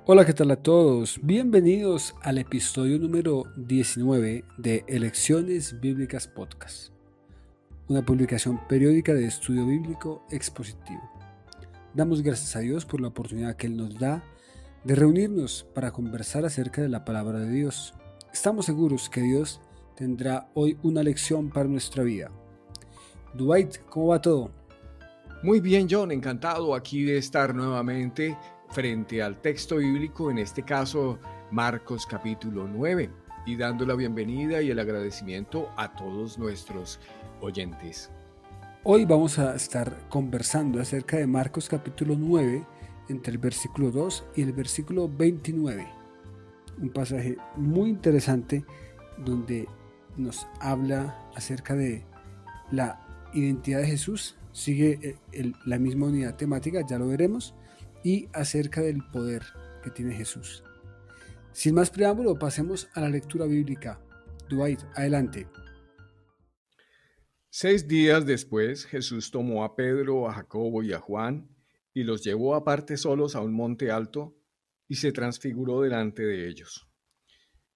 Hola, ¿qué tal a todos? Bienvenidos al episodio número 19 de Elecciones Bíblicas Podcast, una publicación periódica de estudio bíblico expositivo. Damos gracias a Dios por la oportunidad que Él nos da de reunirnos para conversar acerca de la palabra de Dios. Estamos seguros que Dios tendrá hoy una lección para nuestra vida. Dwight, ¿cómo va todo? Muy bien, John, encantado aquí de estar nuevamente frente al texto bíblico, en este caso Marcos capítulo 9, y dando la bienvenida y el agradecimiento a todos nuestros oyentes. Hoy vamos a estar conversando acerca de Marcos capítulo 9, entre el versículo 2 y el versículo 29. Un pasaje muy interesante donde nos habla acerca de la identidad de Jesús, sigue la misma unidad temática, ya lo veremos, y acerca del poder que tiene Jesús. Sin más preámbulo, pasemos a la lectura bíblica. Dwight, adelante. 6 días después, Jesús tomó a Pedro, a Jacobo y a Juan y los llevó aparte solos a un monte alto y se transfiguró delante de ellos.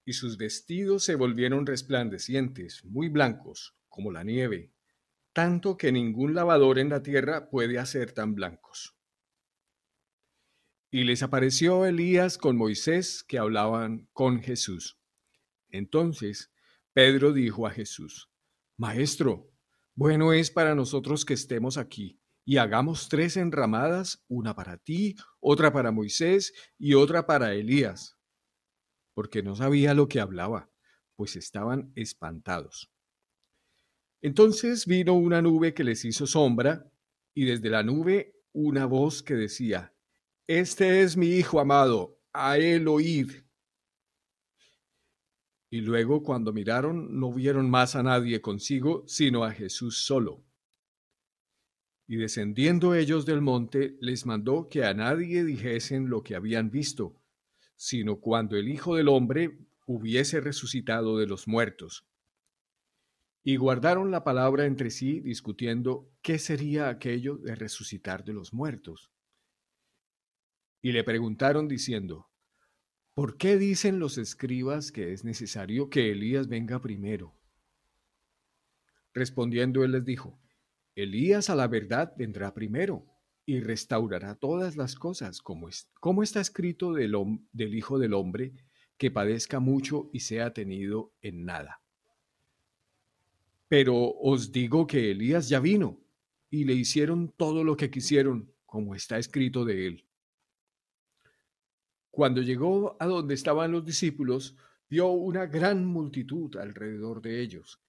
Y sus vestidos se volvieron resplandecientes, muy blancos, como la nieve, tanto que ningún lavador en la tierra puede hacer tan blancos. Y les apareció Elías con Moisés, que hablaban con Jesús. Entonces Pedro dijo a Jesús: Maestro, bueno es para nosotros que estemos aquí, y hagamos 3 enramadas, una para ti, otra para Moisés y otra para Elías. Porque no sabía lo que hablaba, pues estaban espantados. Entonces vino una nube que les hizo sombra, y desde la nube una voz que decía: Este es mi Hijo amado, a él oíd. Y luego, cuando miraron, no vieron más a nadie consigo, sino a Jesús solo. Y descendiendo ellos del monte, les mandó que a nadie dijesen lo que habían visto, sino cuando el Hijo del Hombre hubiese resucitado de los muertos. Y guardaron la palabra entre sí, discutiendo qué sería aquello de resucitar de los muertos. Y le preguntaron diciendo: ¿Por qué dicen los escribas que es necesario que Elías venga primero? Respondiendo él les dijo: Elías a la verdad vendrá primero y restaurará todas las cosas, como está escrito del Hijo del Hombre, que padezca mucho y sea tenido en nada. Pero os digo que Elías ya vino, y le hicieron todo lo que quisieron, como está escrito de él. Cuando llegó a donde estaban los discípulos, vio una gran multitud alrededor de ellos,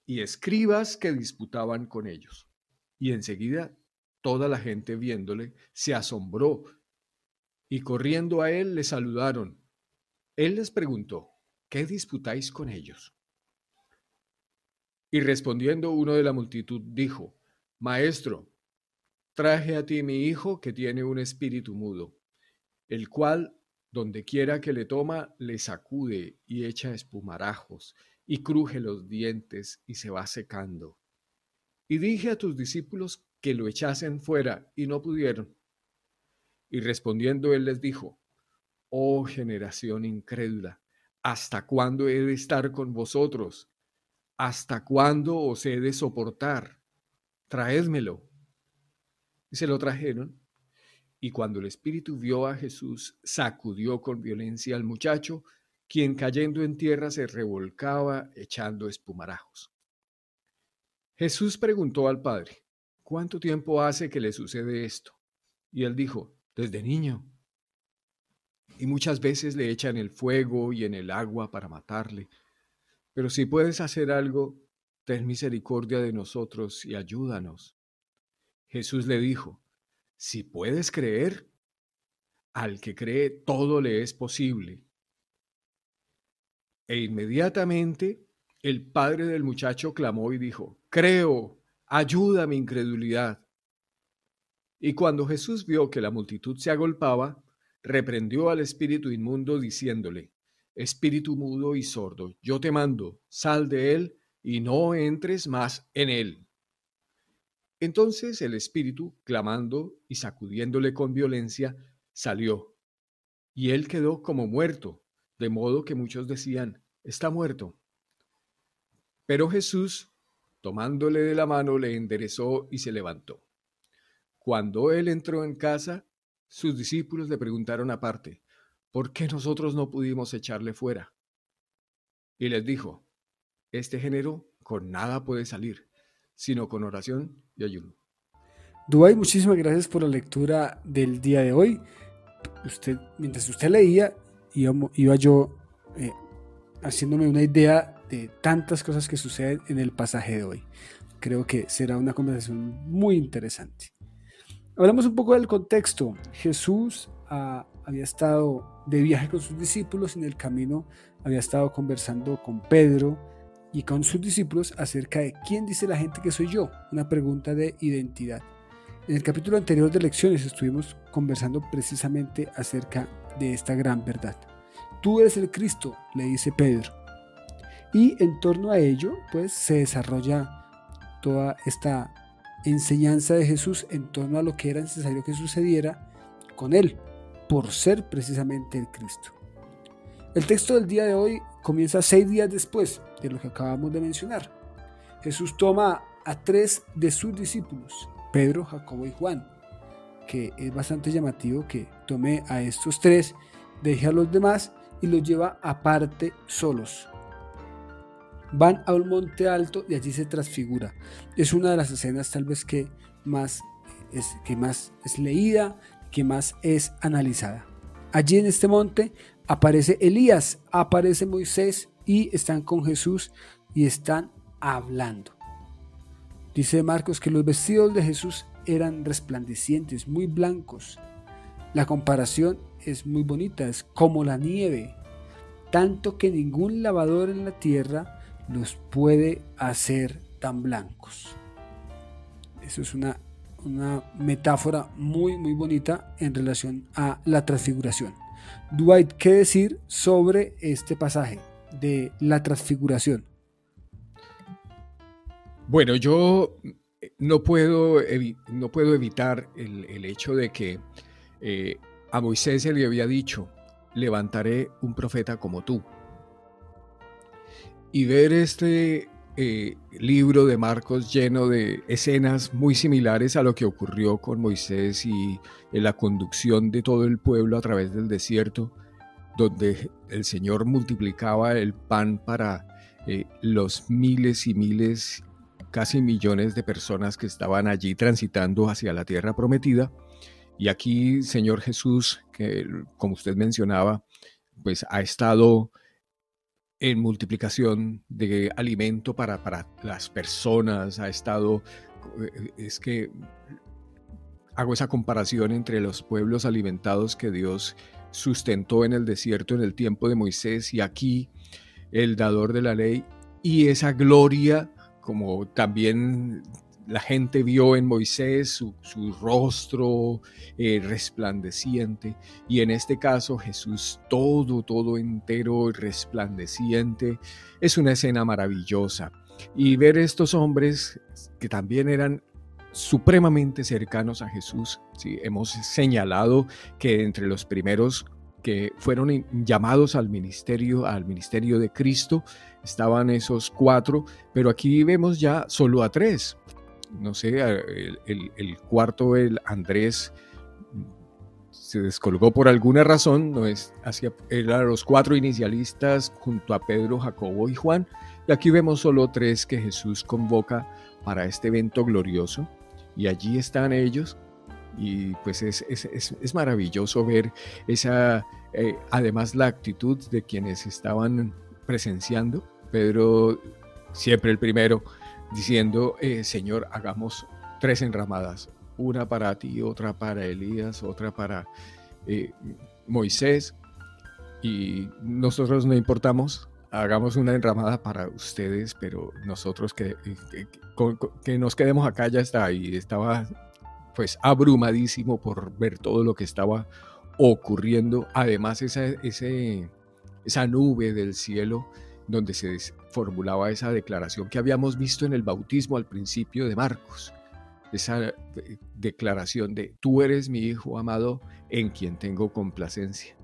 y escribas que disputaban con ellos. Y enseguida toda la gente viéndole se asombró, y corriendo a él le saludaron. Él les preguntó: ¿Qué disputáis con ellos? Y respondiendo uno de la multitud dijo: Maestro, traje a ti mi hijo que tiene un espíritu mudo, el cual, donde quiera que le toma, le sacude y echa espumarajos, y cruje los dientes y se va secando. Y dije a tus discípulos que lo echasen fuera, y no pudieron. Y respondiendo él les dijo: Oh generación incrédula, ¿hasta cuándo he de estar con vosotros? ¿Hasta cuándo os he de soportar? Traédmelo. Y se lo trajeron. Y cuando el espíritu vio a Jesús, sacudió con violencia al muchacho, quien cayendo en tierra se revolcaba echando espumarajos. Jesús preguntó al padre: ¿Cuánto tiempo hace que le sucede esto? Y él dijo: Desde niño. Y muchas veces le echan el fuego y en el agua para matarle. Pero si puedes hacer algo, ten misericordia de nosotros y ayúdanos. Jesús le dijo: Si puedes creer, al que cree todo le es posible. E inmediatamente el padre del muchacho clamó y dijo: Creo, ayuda mi incredulidad. Y cuando Jesús vio que la multitud se agolpaba, reprendió al espíritu inmundo diciéndole: Espíritu mudo y sordo, yo te mando, sal de él y no entres más en él. Entonces el espíritu, clamando y sacudiéndole con violencia, salió, y él quedó como muerto, de modo que muchos decían, está muerto. Pero Jesús, tomándole de la mano, le enderezó y se levantó. Cuando él entró en casa, sus discípulos le preguntaron aparte, ¿por qué nosotros no pudimos echarle fuera? Y les dijo, este género con nada puede salir, sino con oración y ayuno. Dubái, muchísimas gracias por la lectura del día de hoy. Mientras usted leía, iba yo haciéndome una idea de tantas cosas que suceden en el pasaje de hoy. Creo que será una conversación muy interesante. Hablamos un poco del contexto. Jesús había estado de viaje con sus discípulos. En el camino había estado conversando con Pedro y con sus discípulos acerca de quién dice la gente que soy yo, una pregunta de identidad. En el capítulo anterior de Lecciones estuvimos conversando precisamente acerca de esta gran verdad. Tú eres el Cristo, le dice Pedro. Y en torno a ello, pues se desarrolla toda esta enseñanza de Jesús en torno a lo que era necesario que sucediera con él, por ser precisamente el Cristo. El texto del día de hoy comienza 6 días después de lo que acabamos de mencionar. Jesús toma a 3 de sus discípulos, Pedro, Jacobo y Juan, que es bastante llamativo que tome a estos 3, deje a los demás y los lleva aparte solos. Van a un monte alto y allí se transfigura. Es una de las escenas tal vez que más es leída, que más es analizada. Allí en este monte aparece Elías, aparece Moisés y están con Jesús y están hablando. Dice Marcos que los vestidos de Jesús eran resplandecientes, muy blancos. La comparación es muy bonita, es como la nieve, tanto que ningún lavador en la tierra los puede hacer tan blancos. Eso es una metáfora muy bonita en relación a la transfiguración. Dwight, ¿qué decir sobre este pasaje de la transfiguración? Bueno, yo no puedo evitar el hecho de que a Moisés se le había dicho, levantaré un profeta como tú. Y ver este libro de Marcos lleno de escenas muy similares a lo que ocurrió con Moisés y en la conducción de todo el pueblo a través del desierto, donde el Señor multiplicaba el pan para los miles y miles, casi millones de personas que estaban allí transitando hacia la tierra prometida. Y aquí, Señor Jesús, que como usted mencionaba, pues ha estado en multiplicación de alimento para las personas, ha estado, es que hago esa comparación entre los pueblos alimentados que Dios sustentó en el desierto en el tiempo de Moisés y aquí el dador de la ley, y esa gloria como también la gente vio en Moisés, su rostro resplandeciente, y en este caso Jesús todo entero resplandeciente. Es una escena maravillosa, y ver estos hombres que también eran supremamente cercanos a Jesús. ¿Sí? Hemos señalado que entre los primeros que fueron llamados al ministerio de Cristo estaban esos 4, pero aquí vemos ya solo a 3. No sé, el cuarto, el Andrés, se descolgó por alguna razón, eran los 4 inicialistas junto a Pedro, Jacobo y Juan, y aquí vemos solo 3 que Jesús convoca para este evento glorioso, y allí están ellos, y pues es maravilloso ver esa, además la actitud de quienes estaban presenciando. Pedro, siempre el primero, diciendo, Señor, hagamos 3 enramadas, una para ti, otra para Elías, otra para Moisés, y nosotros no importamos, hagamos una enramada para ustedes, pero nosotros que nos quedemos acá ya está. Y estaba pues abrumadísimo por ver todo lo que estaba ocurriendo. Además esa nube del cielo donde se formulaba esa declaración que habíamos visto en el bautismo al principio de Marcos, esa declaración de tú eres mi hijo amado en quien tengo complacencia.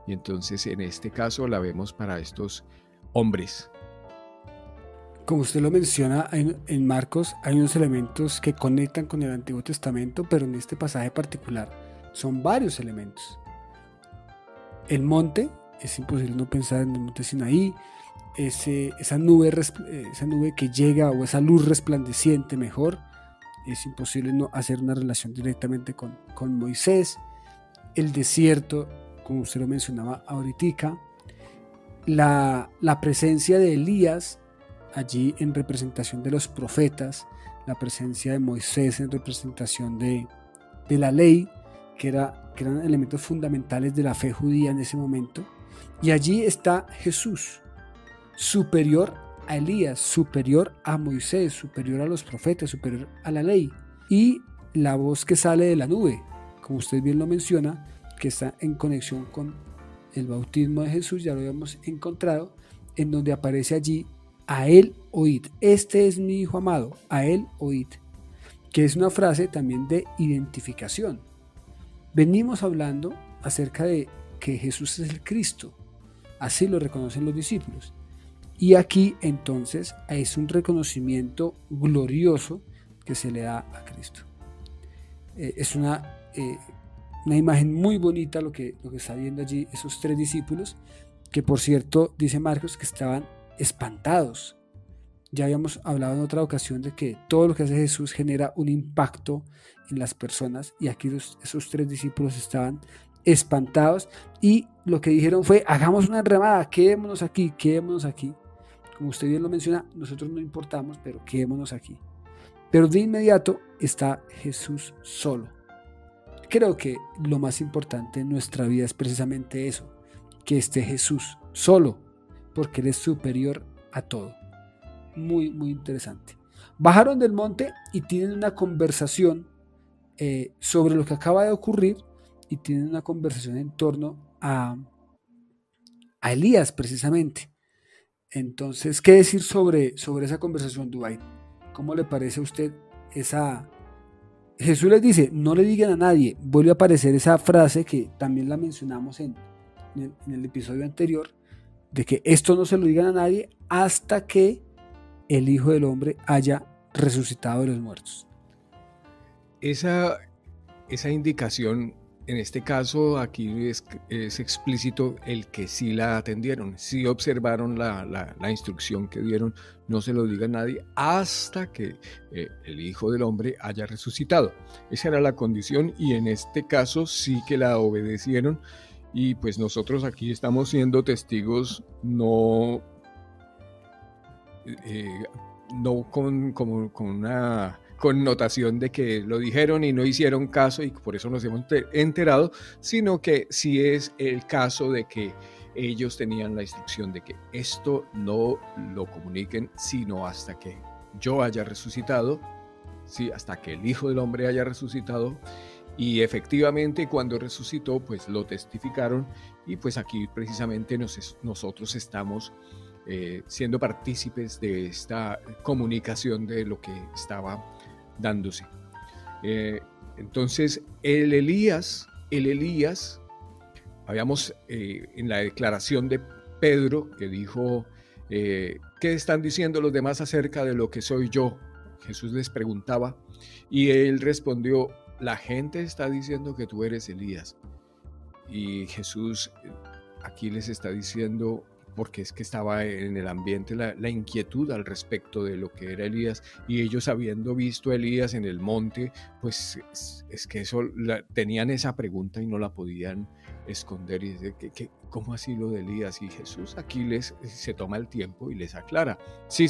Y entonces en este caso la vemos para estos hombres. Como usted lo menciona, en Marcos hay unos elementos que conectan con el Antiguo Testamento, pero en este pasaje particular son varios elementos. El monte, es imposible no pensar en el monte Sinaí, esa nube que llega, o esa luz resplandeciente mejor, es imposible no hacer una relación directamente con Moisés. El desierto, como usted lo mencionaba ahorita, la presencia de Elías allí en representación de los profetas, la presencia de Moisés en representación de la ley, que eran elementos fundamentales de la fe judía en ese momento. Y allí está Jesús, superior a Elías, superior a Moisés, superior a los profetas, superior a la ley. Y la voz que sale de la nube, como usted bien lo menciona, que está en conexión con el bautismo de Jesús, ya lo habíamos encontrado, en donde aparece allí: a él oíd, este es mi hijo amado, a él oíd, que es una frase también de identificación. Venimos hablando acerca de que Jesús es el Cristo, así lo reconocen los discípulos, y aquí entonces es un reconocimiento glorioso que se le da a Cristo. Es una imagen muy bonita lo que está viendo allí esos tres discípulos, que por cierto dice Marcos que estaban espantados. Ya habíamos hablado en otra ocasión de que todo lo que hace Jesús genera un impacto en las personas, y aquí esos tres discípulos estaban espantados, y lo que dijeron fue: hagamos una remada, quedémonos aquí. Como usted bien lo menciona, nosotros no importamos, pero quedémonos aquí. Pero de inmediato está Jesús solo. Creo que lo más importante en nuestra vida es precisamente eso, que esté Jesús solo, porque Él es superior a todo. Muy, muy interesante. Bajaron del monte y tienen una conversación sobre lo que acaba de ocurrir, y tienen una conversación en torno a Elías precisamente. Entonces, ¿qué decir sobre esa conversación, Dubái? ¿Cómo le parece a usted esa? Jesús les dice: no le digan a nadie. Vuelve a aparecer esa frase que también la mencionamos en el episodio anterior, de que esto no se lo digan a nadie hasta que el Hijo del Hombre haya resucitado de los muertos. Esa indicación, en este caso aquí es explícito el que sí la atendieron, sí observaron la instrucción que dieron: no se lo diga a nadie hasta que el Hijo del Hombre haya resucitado. Esa era la condición, y en este caso sí que la obedecieron, y pues nosotros aquí estamos siendo testigos, no con una connotación de que lo dijeron y no hicieron caso y por eso nos hemos enterado, sino que sí es el caso de que ellos tenían la instrucción de que esto no lo comuniquen sino hasta que yo haya resucitado, sí, hasta que el Hijo del Hombre haya resucitado. Y efectivamente, cuando resucitó, pues lo testificaron, y pues aquí precisamente nosotros estamos siendo partícipes de esta comunicación de lo que estaba dándose. Entonces, el Elías, habíamos en la declaración de Pedro que dijo: ¿qué están diciendo los demás acerca de lo que soy yo? Jesús les preguntaba, y él respondió: la gente está diciendo que tú eres Elías. Y Jesús aquí les está diciendo, porque es que estaba en el ambiente la inquietud al respecto de lo que era Elías, y ellos habiendo visto a Elías en el monte, pues es que eso tenían esa pregunta y no la podían esconder, y dice: ¿cómo así lo de Elías? Y Jesús aquí se toma el tiempo y les aclara: sí,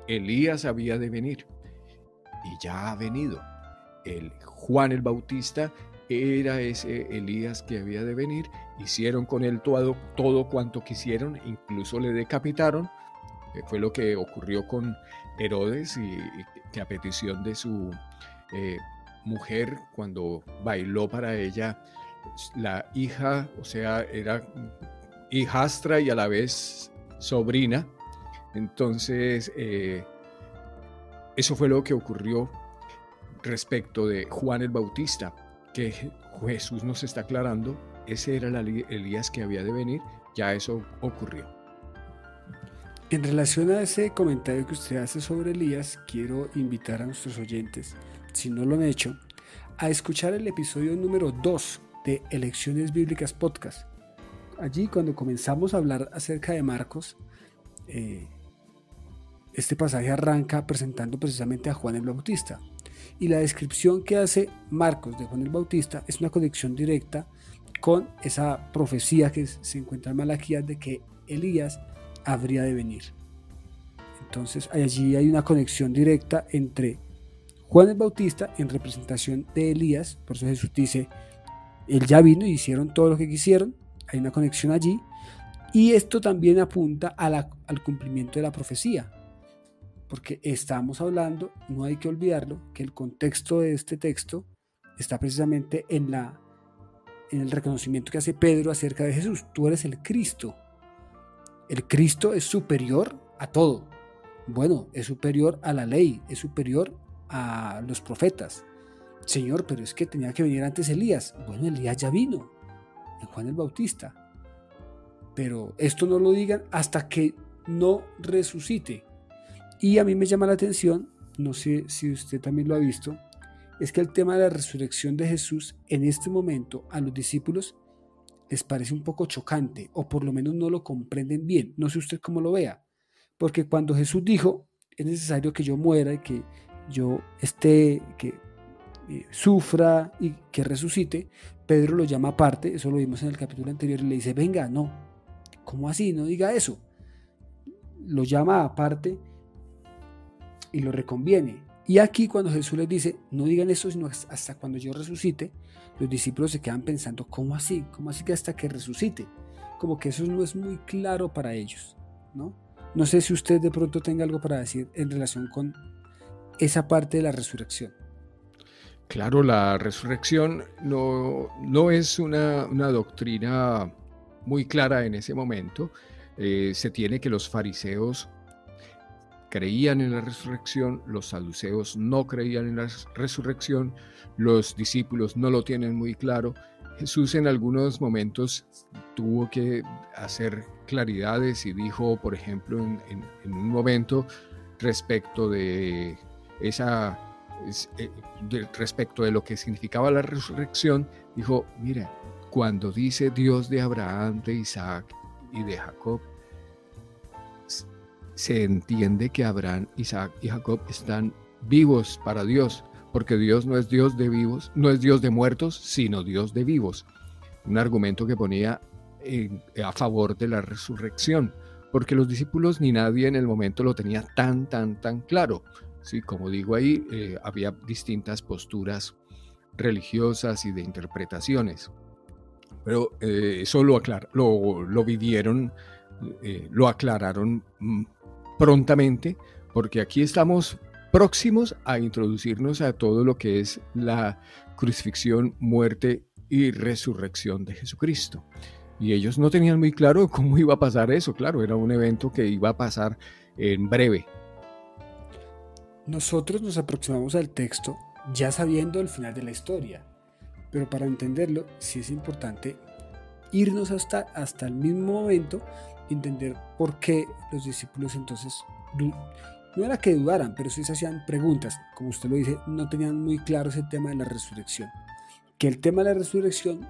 Elías había de venir y ya ha venido. Juan el Bautista era ese Elías que había de venir. Hicieron con él todo cuanto quisieron, incluso le decapitaron. Fue lo que ocurrió con Herodes, y que a petición de su mujer, cuando bailó para ella la hija, o sea, era hijastra y a la vez sobrina. Entonces, eso fue lo que ocurrió respecto de Juan el Bautista, que Jesús nos está aclarando. ese era el Elías que había de venir, ya eso ocurrió. En relación a ese comentario que usted hace sobre Elías, quiero invitar a nuestros oyentes, si no lo han hecho, a escuchar el episodio número 2 de Elecciones Bíblicas Podcast. Allí, cuando comenzamos a hablar acerca de Marcos, este pasaje arranca presentando precisamente a Juan el Bautista. Y la descripción que hace Marcos de Juan el Bautista es una conexión directa con esa profecía que se encuentra en Malaquías de que Elías habría de venir. Entonces allí hay una conexión directa entre Juan el Bautista en representación de Elías. Por eso Jesús dice, él ya vino y hicieron todo lo que quisieron. Hay una conexión allí, y esto también apunta al cumplimiento de la profecía, porque estamos hablando, no hay que olvidarlo, que el contexto de este texto está precisamente en el reconocimiento que hace Pedro acerca de Jesús. Tú eres el Cristo. El Cristo es superior a todo. Bueno, es superior a la ley, es superior a los profetas. Señor, pero es que tenía que venir antes Elías. Bueno, Elías ya vino en Juan el Bautista. Pero esto no lo digan hasta que no resucite. Y a mí me llama la atención, no sé si usted también lo ha visto, es que el tema de la resurrección de Jesús en este momento a los discípulos les parece un poco chocante, o por lo menos no lo comprenden bien. No sé usted cómo lo vea, porque cuando Jesús dijo, es necesario que yo muera y que yo sufra y que resucite, Pedro lo llama aparte, eso lo vimos en el capítulo anterior, y le dice, venga, no, ¿cómo así? No diga eso. Lo llama aparte y lo reconviene. Y aquí cuando Jesús les dice, no digan eso sino hasta cuando yo resucite, los discípulos se quedan pensando, ¿cómo así? ¿Cómo así que hasta que resucite? Como que eso no es muy claro para ellos, ¿no? No sé si usted de pronto tenga algo para decir en relación con esa parte de la resurrección. Claro, la resurrección no es una doctrina muy clara en ese momento. Se tiene que los fariseos creían en la resurrección, los saduceos no creían en la resurrección, los discípulos no lo tienen muy claro. Jesús en algunos momentos tuvo que hacer claridades y dijo, por ejemplo, en un momento respecto de respecto de lo que significaba la resurrección, dijo, mira, cuando dice Dios de Abraham, de Isaac y de Jacob, se entiende que Abraham, Isaac y Jacob están vivos para Dios, porque Dios no es Dios de vivos, no es Dios de muertos, sino Dios de vivos. Un argumento que ponía a favor de la resurrección, porque los discípulos ni nadie en el momento lo tenía tan claro. Sí, como digo ahí, había distintas posturas religiosas y de interpretaciones, pero eso lo vivieron, lo aclararon prontamente, porque aquí estamos próximos a introducirnos a todo lo que es la crucifixión, muerte y resurrección de Jesucristo. Y ellos no tenían muy claro cómo iba a pasar eso. Claro, era un evento que iba a pasar en breve. Nosotros nos aproximamos al texto ya sabiendo el final de la historia, pero para entenderlo sí es importante irnos hasta el mismo momento y entender por qué los discípulos entonces no era que dudaran, pero sí se hacían preguntas. Como usted lo dice, no tenían muy claro ese tema de la resurrección, que el tema de la resurrección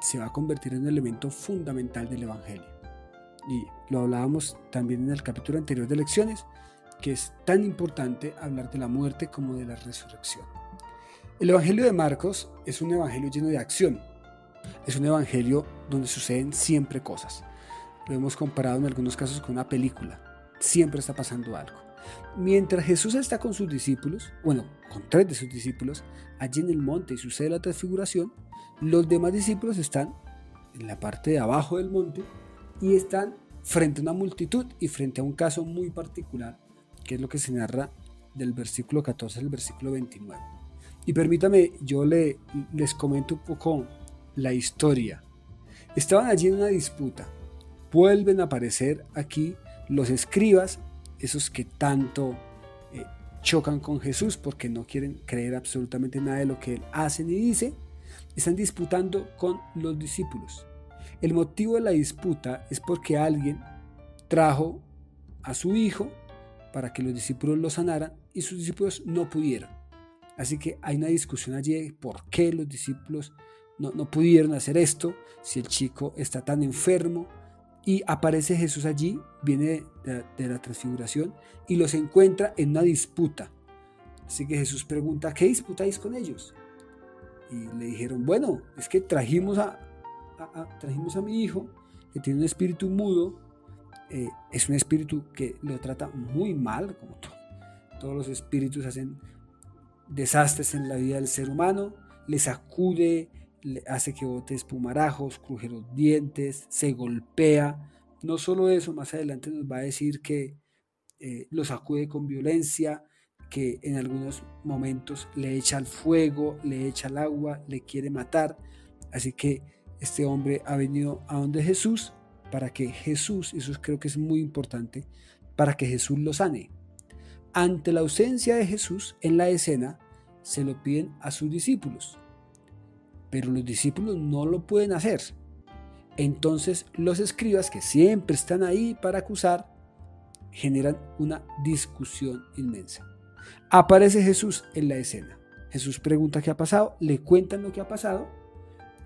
se va a convertir en un elemento fundamental del Evangelio, y lo hablábamos también en el capítulo anterior de Lecciones, que es tan importante hablar de la muerte como de la resurrección. El Evangelio de Marcos es un evangelio lleno de acción, es un evangelio donde suceden siempre cosas. Lo hemos comparado en algunos casos con una película, siempre está pasando algo. Mientras Jesús está con sus discípulos, bueno, con 3 de sus discípulos, allí en el monte y sucede la transfiguración, los demás discípulos están en la parte de abajo del monte y están frente a una multitud y frente a un caso muy particular, que es lo que se narra del versículo 14 al versículo 29. Y permítame, yo les comento un poco la historia. Estaban allí en una disputa. Vuelven a aparecer aquí los escribas, esos que tanto chocan con Jesús porque no quieren creer absolutamente nada de lo que él hace ni dice. Están disputando con los discípulos. El motivo de la disputa es porque alguien trajo a su hijo para que los discípulos lo sanaran y sus discípulos no pudieron. Así que hay una discusión allí de por qué los discípulos no pudieron hacer esto, si el chico está tan enfermo. Y aparece Jesús allí, viene de la transfiguración y los encuentra en una disputa. Así que Jesús pregunta, ¿qué disputáis con ellos? Y le dijeron, bueno, es que trajimos a mi hijo, que tiene un espíritu mudo. Es un espíritu que lo trata muy mal, como todos los espíritus hacen desastres en la vida del ser humano, le sacude, le hace que bote espumarajos, cruje los dientes, se golpea. No solo eso, más adelante nos va a decir que lo sacude con violencia, que en algunos momentos le echa al fuego, le echa al agua, le quiere matar. Así que este hombre ha venido a donde Jesús para que Jesús, eso creo que es muy importante, para que Jesús lo sane. Ante la ausencia de Jesús en la escena, se lo piden a sus discípulos, pero los discípulos no lo pueden hacer. Entonces los escribas, que siempre están ahí para acusar, generan una discusión inmensa. Aparece Jesús en la escena. Jesús pregunta qué ha pasado, le cuentan lo que ha pasado.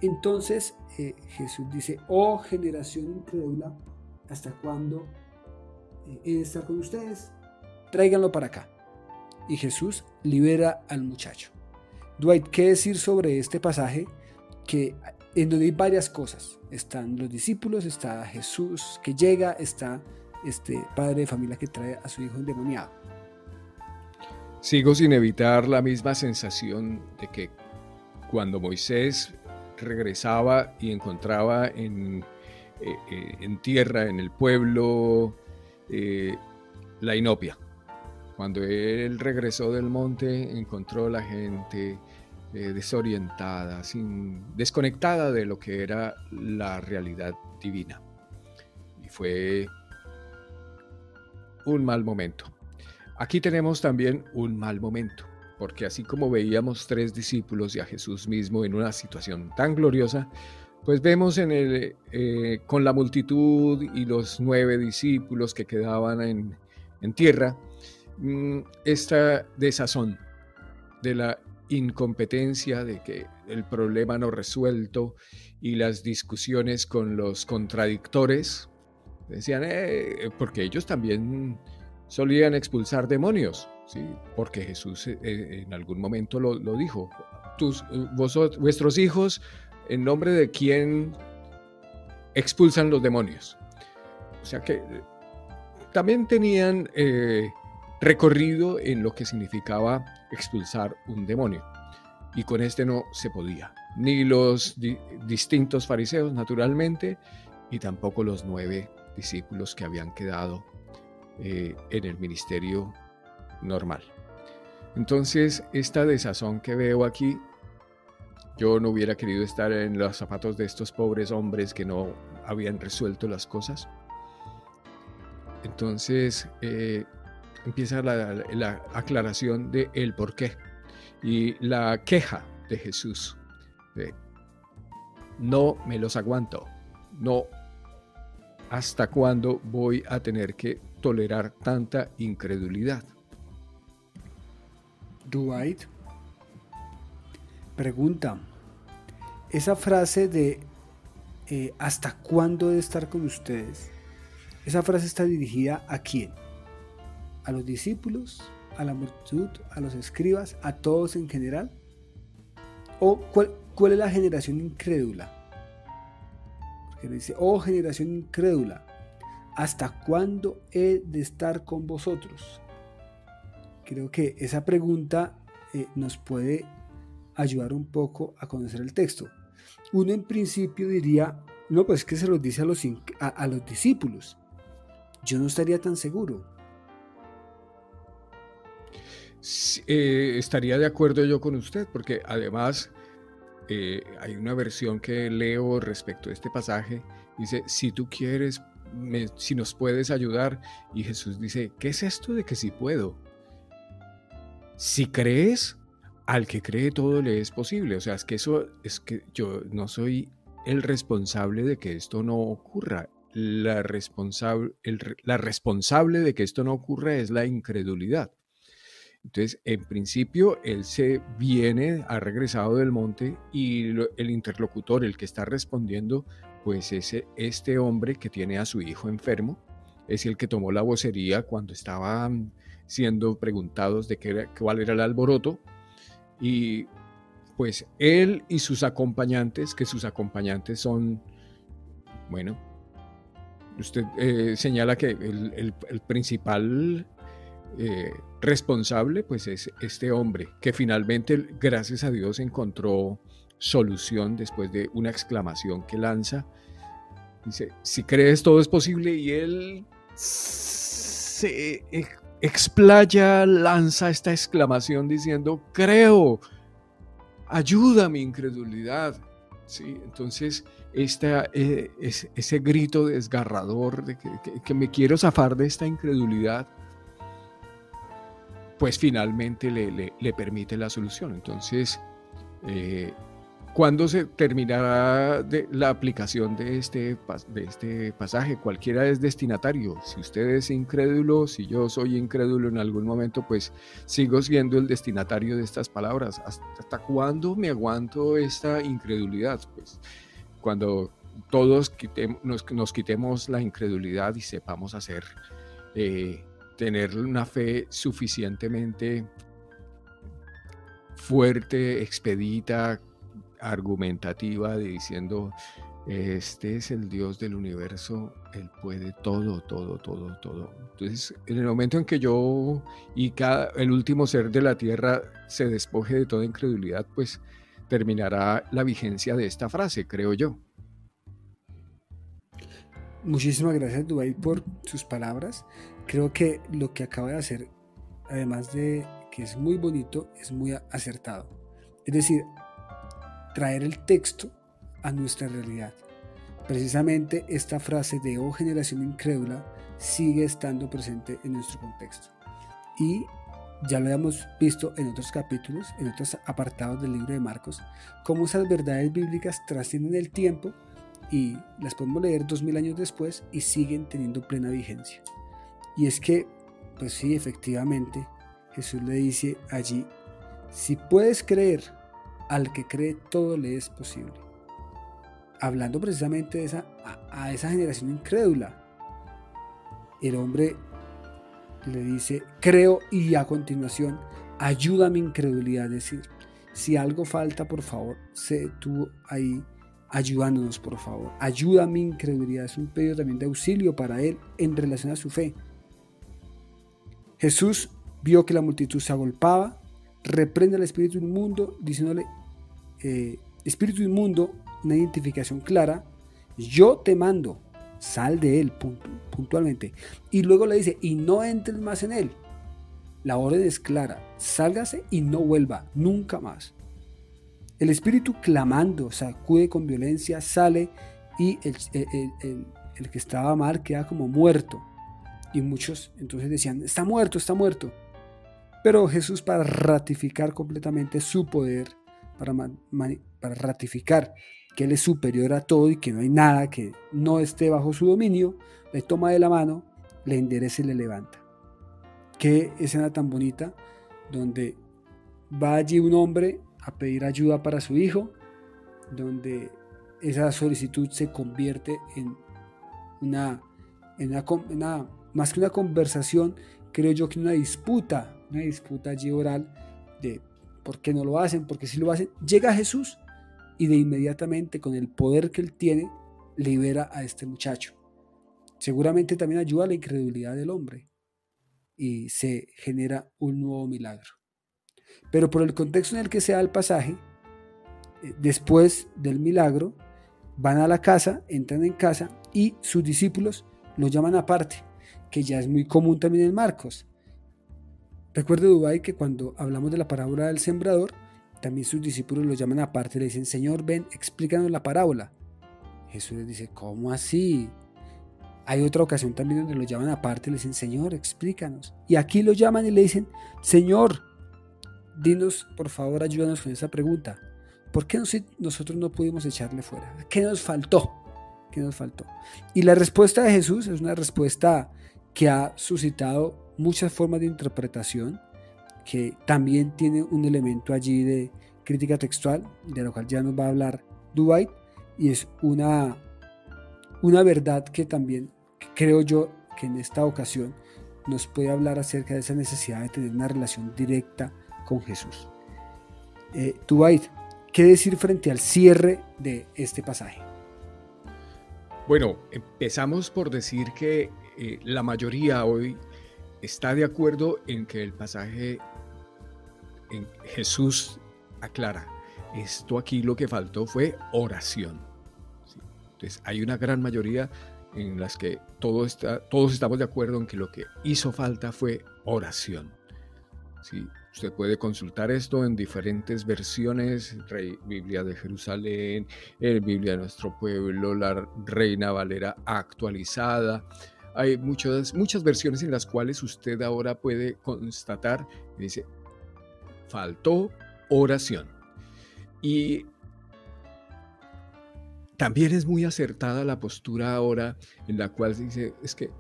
Entonces Jesús dice, oh generación incrédula, ¿hasta cuándo he de estar con ustedes? Tráiganlo para acá. Y Jesús libera al muchacho. Dwight, ¿qué decir sobre este pasaje? Que en donde hay varias cosas. Están los discípulos, está Jesús que llega, está este padre de familia que trae a su hijo endemoniado. Sigo sin evitar la misma sensación de que cuando Moisés regresaba y encontraba en tierra, en el pueblo, la inopia. Cuando él regresó del monte, encontró la gente desorientada, desconectada de lo que era la realidad divina. Y fue un mal momento. Aquí tenemos también un mal momento, porque así como veíamos 3 discípulos y a Jesús mismo en una situación tan gloriosa, pues vemos con la multitud y los 9 discípulos que quedaban en tierra, esta desazón de la incompetencia, de que el problema no resuelto y las discusiones con los contradictores, decían, porque ellos también solían expulsar demonios, ¿sí? Porque Jesús en algún momento lo dijo, vuestros hijos, ¿en nombre de quién expulsan los demonios? O sea que también tenían recorrido en lo que significaba expulsar un demonio, y con este no se podía, ni los distintos fariseos naturalmente, y tampoco los 9 discípulos que habían quedado en el ministerio normal. Entonces, esta desazón que veo aquí, yo no hubiera querido estar en los zapatos de estos pobres hombres que no habían resuelto las cosas. Entonces empieza la aclaración de el por qué y la queja de Jesús de, no me los aguanto, no, ¿hasta cuándo voy a tener que tolerar tanta incredulidad? Dwight pregunta, esa frase de ¿hasta cuándo he de estar con ustedes? ¿Esa frase está dirigida a quién? ¿A los discípulos? ¿A la multitud? ¿A los escribas? ¿A todos en general? ¿O cuál es la generación incrédula? Porque dice, oh generación incrédula, ¿hasta cuándo he de estar con vosotros? Creo que esa pregunta nos puede ayudar un poco a conocer el texto. Uno en principio diría, no, pues es que se los dice a los discípulos. Yo no estaría tan seguro. Sí, estaría de acuerdo yo con usted, porque además hay una versión que leo respecto a este pasaje, dice, si tú quieres, si nos puedes ayudar, y Jesús dice, ¿qué es esto de que si puedo? Si crees, al que cree todo le es posible. O sea, es que yo no soy el responsable de que esto no ocurra. La responsable de que esto no ocurra es la incredulidad. Entonces, en principio, él ha regresado del monte y el interlocutor, el que está respondiendo, pues es este hombre que tiene a su hijo enfermo, es el que tomó la vocería cuando estaban siendo preguntados de cuál era el alboroto, y pues él y sus acompañantes, que sus acompañantes son, bueno, usted señala que el principal responsable pues es este hombre, que finalmente, gracias a Dios, encontró solución después de una exclamación que lanza. Dice, si crees todo es posible, y él se explaya, lanza esta exclamación diciendo, creo, ayuda a mi incredulidad. ¿Sí? Entonces, ese grito desgarrador de que me quiero zafar de esta incredulidad, pues finalmente le permite la solución. Entonces, ¿cuándo se terminará la aplicación de este pasaje? Cualquiera es destinatario. Si usted es incrédulo, si yo soy incrédulo en algún momento, pues sigo siendo el destinatario de estas palabras. ¿Hasta cuándo me aguanto esta incredulidad? Pues cuando todos nos quitemos la incredulidad y sepamos tener una fe suficientemente fuerte, expedita, argumentativa, diciendo, este es el Dios del universo, Él puede todo, todo, todo, todo. Entonces, en el momento en que yo y el último ser de la tierra se despoje de toda incredulidad, pues terminará la vigencia de esta frase, creo yo. Muchísimas gracias, Dubái, por sus palabras. Creo que lo que acaba de hacer, además de que es muy bonito, es muy acertado. Es decir, traer el texto a nuestra realidad. Precisamente esta frase de "oh generación incrédula" sigue estando presente en nuestro contexto. Y ya lo hemos visto en otros capítulos, en otros apartados del libro de Marcos, cómo esas verdades bíblicas trascienden el tiempo y las podemos leer 2000 años después y siguen teniendo plena vigencia. Y es que, pues sí, efectivamente, Jesús le dice allí, si puedes creer, al que cree todo le es posible. Hablando precisamente de a esa generación incrédula. El hombre le dice, creo, y a continuación, ayuda a mi incredulidad. Es decir, si algo falta, por favor, sé tú ahí ayudándonos, por favor. Ayuda a mi incredulidad. Es un pedido también de auxilio para él en relación a su fe. Jesús vio que la multitud se agolpaba, reprende al espíritu inmundo, diciéndole, espíritu inmundo, una identificación clara, yo te mando, sal de él, puntualmente. Y luego le dice, y no entres más en él. La orden es clara, sálgase y no vuelva, nunca más. El espíritu, clamando, sacude con violencia, sale, y el que estaba mal queda como muerto. Y muchos entonces decían, está muerto, está muerto. Pero Jesús, para ratificar completamente su poder, para ratificar que Él es superior a todo y que no hay nada que no esté bajo su dominio, le toma de la mano, le endereza y le levanta. Qué escena tan bonita, donde va allí un hombre a pedir ayuda para su hijo, donde esa solicitud se convierte en una más que una conversación, creo yo que una disputa allí oral de por qué no lo hacen, porque si lo hacen. Llega Jesús y de inmediatamente, con el poder que él tiene, libera a este muchacho. Seguramente también ayuda a la incredulidad del hombre y se genera un nuevo milagro. Pero por el contexto en el que se da el pasaje, después del milagro, van a la casa, entran en casa y sus discípulos lo llaman aparte, que ya es muy común también en Marcos. Recuerde, Dubái, que cuando hablamos de la parábola del sembrador, también sus discípulos lo llaman aparte y le dicen, Señor, ven, explícanos la parábola. Jesús les dice, ¿cómo así? Hay otra ocasión también donde lo llaman aparte y le dicen, Señor, explícanos. Y aquí lo llaman y le dicen, Señor, dinos, por favor, ayúdanos con esa pregunta. ¿Por qué nosotros no pudimos echarle fuera? ¿Qué nos faltó? ¿Qué nos faltó? Y la respuesta de Jesús es una respuesta que ha suscitado muchas formas de interpretación, que también tiene un elemento allí de crítica textual, de lo cual ya nos va a hablar Dwight, y es una verdad que también creo yo que en esta ocasión nos puede hablar acerca de esa necesidad de tener una relación directa con Jesús. Dwight, ¿qué decir frente al cierre de este pasaje? Bueno, empezamos por decir que la mayoría hoy está de acuerdo en que el pasaje en Jesús aclara, esto aquí lo que faltó fue oración. ¿Sí? Entonces hay una gran mayoría en las que todos estamos de acuerdo en que lo que hizo falta fue oración. ¿Sí? Usted puede consultar esto en diferentes versiones, Biblia de Jerusalén, Biblia de nuestro pueblo, la Reina Valera actualizada. Hay muchas versiones en las cuales usted ahora puede constatar, dice, faltó oración. Y también es muy acertada la postura ahora en la cual dice, es que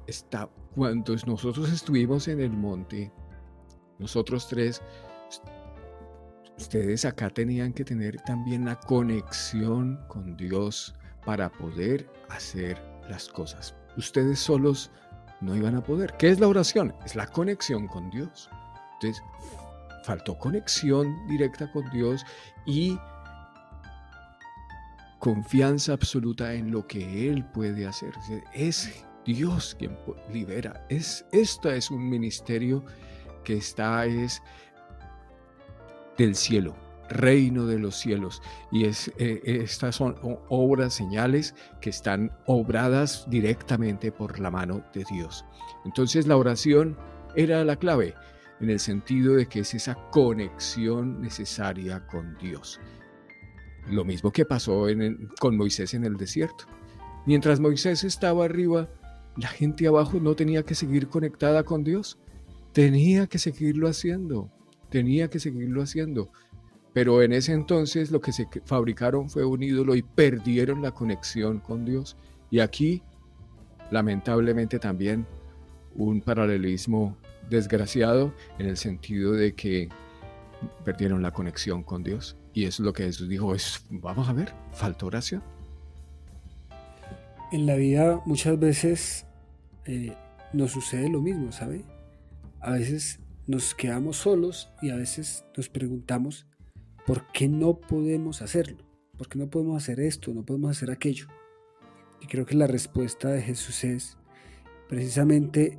cuando nosotros estuvimos en el monte, nosotros tres, ustedes acá tenían que tener también la conexión con Dios para poder hacer las cosas. Ustedes solos no iban a poder. ¿Qué es la oración? Es la conexión con Dios. Entonces, faltó conexión directa con Dios y confianza absoluta en lo que Él puede hacer. Es Dios quien libera. Esto es un ministerio que es del cielo, reino de los cielos, y estas son obras, señales que están obradas directamente por la mano de Dios. Entonces la oración era la clave, en el sentido de que es esa conexión necesaria con Dios. Lo mismo que pasó con Moisés en el desierto. Mientras Moisés estaba arriba, la gente abajo no tenía que seguir conectada con Dios. Tenía que seguirlo haciendo. Pero en ese entonces lo que se fabricaron fue un ídolo y perdieron la conexión con Dios. Y aquí, lamentablemente también, un paralelismo desgraciado en el sentido de que perdieron la conexión con Dios. Y eso es lo que Jesús dijo, vamos a ver, falta oración. En la vida muchas veces nos sucede lo mismo, ¿sabe? A veces nos quedamos solos y a veces nos preguntamos ¿por qué no podemos hacerlo? ¿Por qué no podemos hacer esto? ¿No podemos hacer aquello? Y creo que la respuesta de Jesús es precisamente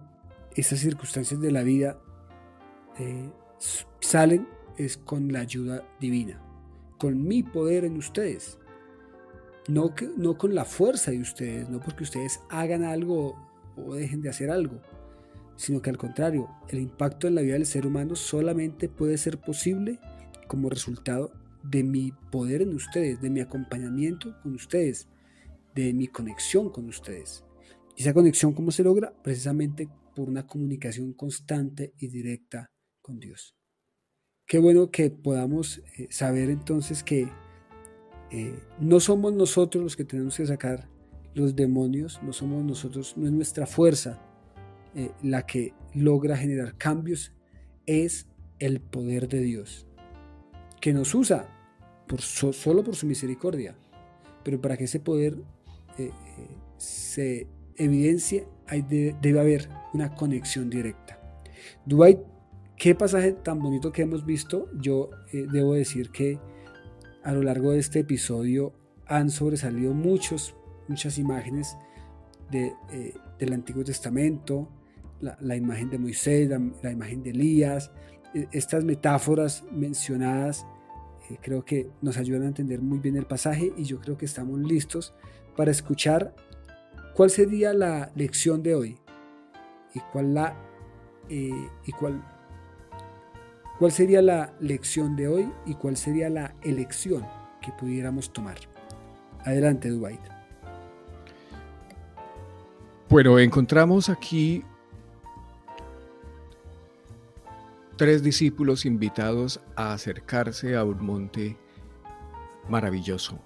esas circunstancias de la vida salen es con la ayuda divina, con mi poder en ustedes, no con la fuerza de ustedes, no porque ustedes hagan algo o dejen de hacer algo, sino que al contrario, el impacto en la vida del ser humano solamente puede ser posible como resultado de mi poder en ustedes, de mi acompañamiento con ustedes, de mi conexión con ustedes. Y esa conexión, ¿cómo se logra? Precisamente por una comunicación constante y directa con Dios. Qué bueno que podamos saber entonces que no somos nosotros los que tenemos que sacar los demonios, no somos nosotros, no es nuestra fuerza la que logra generar cambios, es el poder de Dios, que nos usa solo por su misericordia, pero para que ese poder se evidencie, debe haber una conexión directa. Dwight, qué pasaje tan bonito que hemos visto. Yo debo decir que a lo largo de este episodio han sobresalido muchas imágenes del Antiguo Testamento, la imagen de Moisés, la imagen de Elías, estas metáforas mencionadas creo que nos ayudan a entender muy bien el pasaje, y yo creo que estamos listos para escuchar cuál sería la lección de hoy y cuál sería la lección de hoy y cuál sería la elección que pudiéramos tomar. Adelante, Dwight. Bueno, encontramos aquí 3 discípulos invitados a acercarse a un monte maravilloso,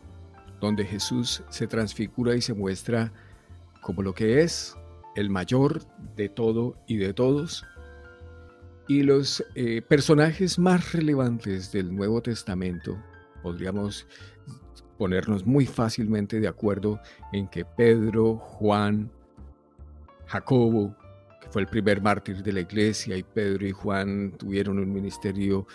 donde Jesús se transfigura y se muestra como lo que es el mayor de todo y de todos. Y los personajes más relevantes del Nuevo Testamento, podríamos ponernos muy fácilmente de acuerdo en que Pedro, Juan, Jacobo, que fue el primer mártir de la iglesia, y Pedro y Juan tuvieron un ministerio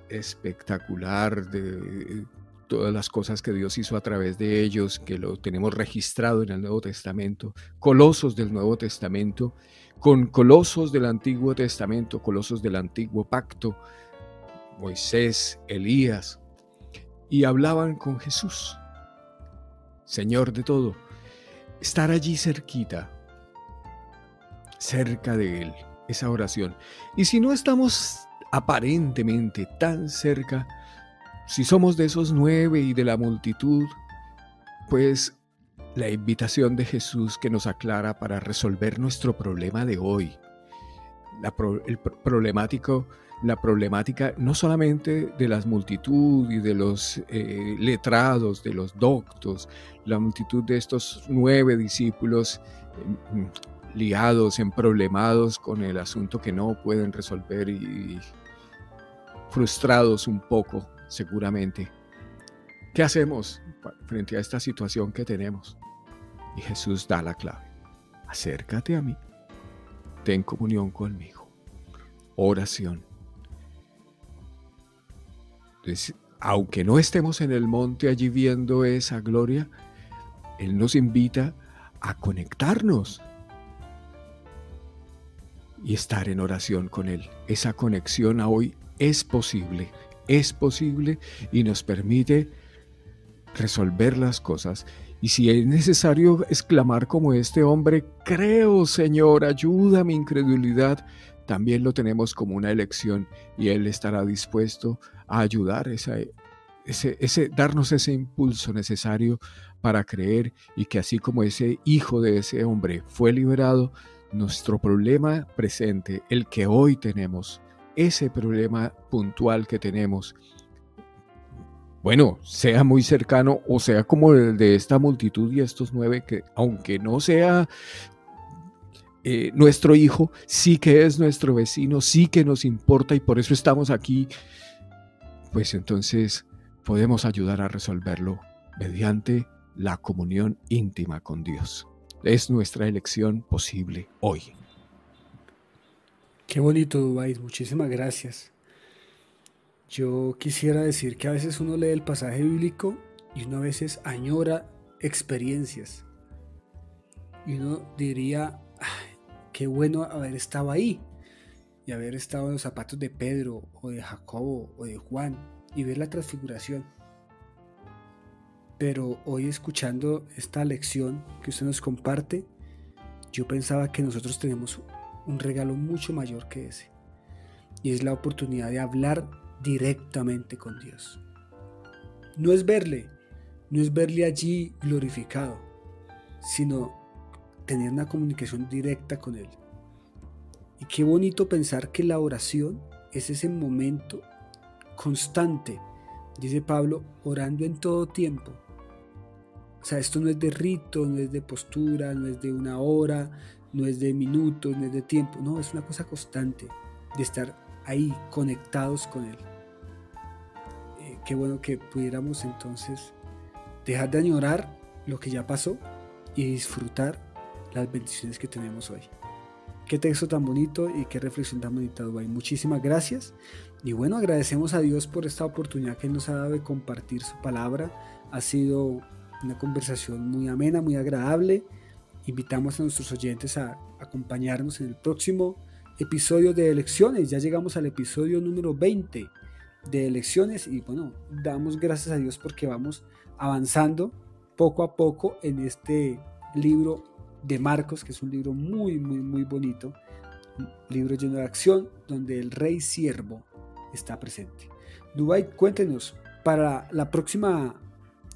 espectacular de todas las cosas que Dios hizo a través de ellos, que lo tenemos registrado en el Nuevo Testamento, colosos del Nuevo Testamento, con colosos del Antiguo Testamento, colosos del Antiguo Pacto, Moisés, Elías, y hablaban con Jesús, Señor de todo. Estar allí cerquita, cerca de Él, esa oración. Y si no estamos aparentemente tan cerca, si somos de esos 9 y de la multitud, pues la invitación de Jesús que nos aclara para resolver nuestro problema de hoy, la problemática no solamente de las multitud y de los letrados, de los doctos, la multitud de estos 9 discípulos liados, emproblemados con el asunto que no pueden resolver y frustrados un poco, seguramente. ¿Qué hacemos frente a esta situación que tenemos? Y Jesús da la clave. Acércate a mí, ten comunión conmigo. Oración. Entonces, aunque no estemos en el monte allí viendo esa gloria, Él nos invita a conectarnos y estar en oración con Él. Esa conexión a hoy es posible y nos permite resolver las cosas. Y si es necesario exclamar como este hombre, creo, Señor, ayuda a mi incredulidad, también lo tenemos como una elección y Él estará dispuesto a ayudar, darnos ese impulso necesario para creer, y que así como ese hijo de ese hombre fue liberado, nuestro problema presente, el que hoy tenemos, ese problema puntual que tenemos, bueno, sea muy cercano o sea como el de esta multitud y estos 9, que aunque no sea nuestro hijo, sí que es nuestro vecino, sí que nos importa y por eso estamos aquí, pues entonces podemos ayudar a resolverlo mediante la comunión íntima con Dios. Es nuestra elección posible hoy. Qué bonito, Dubái, muchísimas gracias. Yo quisiera decir que a veces uno lee el pasaje bíblico y uno a veces añora experiencias. Y uno diría, qué bueno haber estado ahí y haber estado en los zapatos de Pedro o de Jacobo o de Juan y ver la transfiguración. Pero hoy, escuchando esta lección que usted nos comparte, yo pensaba que nosotros tenemos un regalo mucho mayor que ese, y es la oportunidad de hablar directamente con Dios. No es verle allí glorificado, sino tener una comunicación directa con Él. Y qué bonito pensar que la oración es ese momento constante, dice Pablo, orando en todo tiempo. O sea, esto no es de rito, no es de postura, no es de una hora, no es de minutos, no es de tiempo. No, es una cosa constante de estar ahí conectados con Él. Qué bueno que pudiéramos entonces dejar de añorar lo que ya pasó y disfrutar las bendiciones que tenemos hoy. Qué texto tan bonito y qué reflexión tan bonita, Dubái. Muchísimas gracias. Y bueno, agradecemos a Dios por esta oportunidad que nos ha dado de compartir su palabra. Ha sido una conversación muy amena, muy agradable. Invitamos a nuestros oyentes a acompañarnos en el próximo episodio de Elecciones. Ya llegamos al episodio número 20 de Elecciones y bueno, damos gracias a Dios porque vamos avanzando poco a poco en este libro de Marcos, que es un libro muy, muy, muy bonito, un libro lleno de acción donde el rey siervo está presente. Dubái, cuéntenos, para la próxima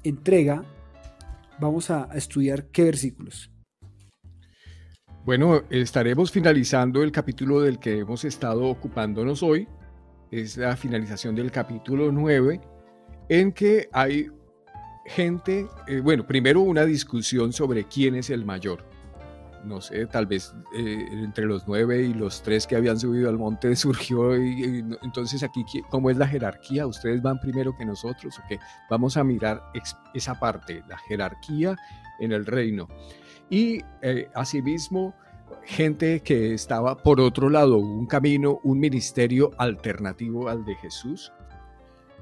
entrega vamos a estudiar qué versículos. Bueno, estaremos finalizando el capítulo del que hemos estado ocupándonos hoy. Es la finalización del capítulo 9, en que hay gente, primero una discusión sobre quién es el mayor. No sé, tal vez entre los 9 y los 3 que habían subido al monte surgió, entonces aquí, ¿cómo es la jerarquía? ¿Ustedes van primero que nosotros o qué? Vamos a mirar esa parte, la jerarquía en el reino. Y asimismo, gente que estaba por otro lado, un camino, un ministerio alternativo al de Jesús.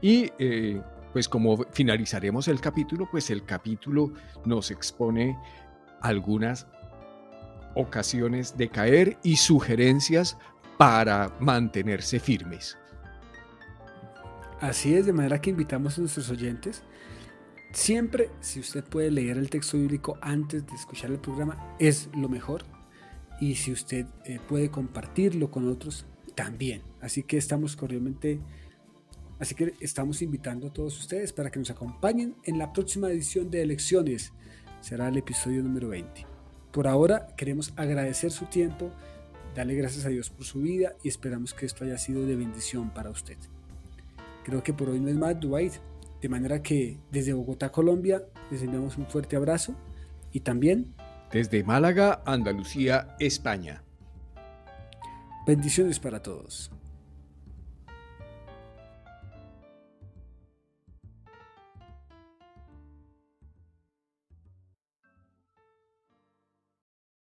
Y pues como finalizaremos el capítulo, pues el capítulo nos expone algunas ocasiones de caer y sugerencias para mantenerse firmes. Así es, de manera que invitamos a nuestros oyentes. Siempre, si usted puede leer el texto bíblico antes de escuchar el programa, es lo mejor. Y si usted puede compartirlo con otros, también. Así que estamos invitando a todos ustedes para que nos acompañen en la próxima edición de Elecciones. Será el episodio número 20. Por ahora queremos agradecer su tiempo, darle gracias a Dios por su vida y esperamos que esto haya sido de bendición para usted. Creo que por hoy no es más, Dwight. De manera que desde Bogotá, Colombia, les enviamos un fuerte abrazo y también desde Málaga, Andalucía, España. Bendiciones para todos.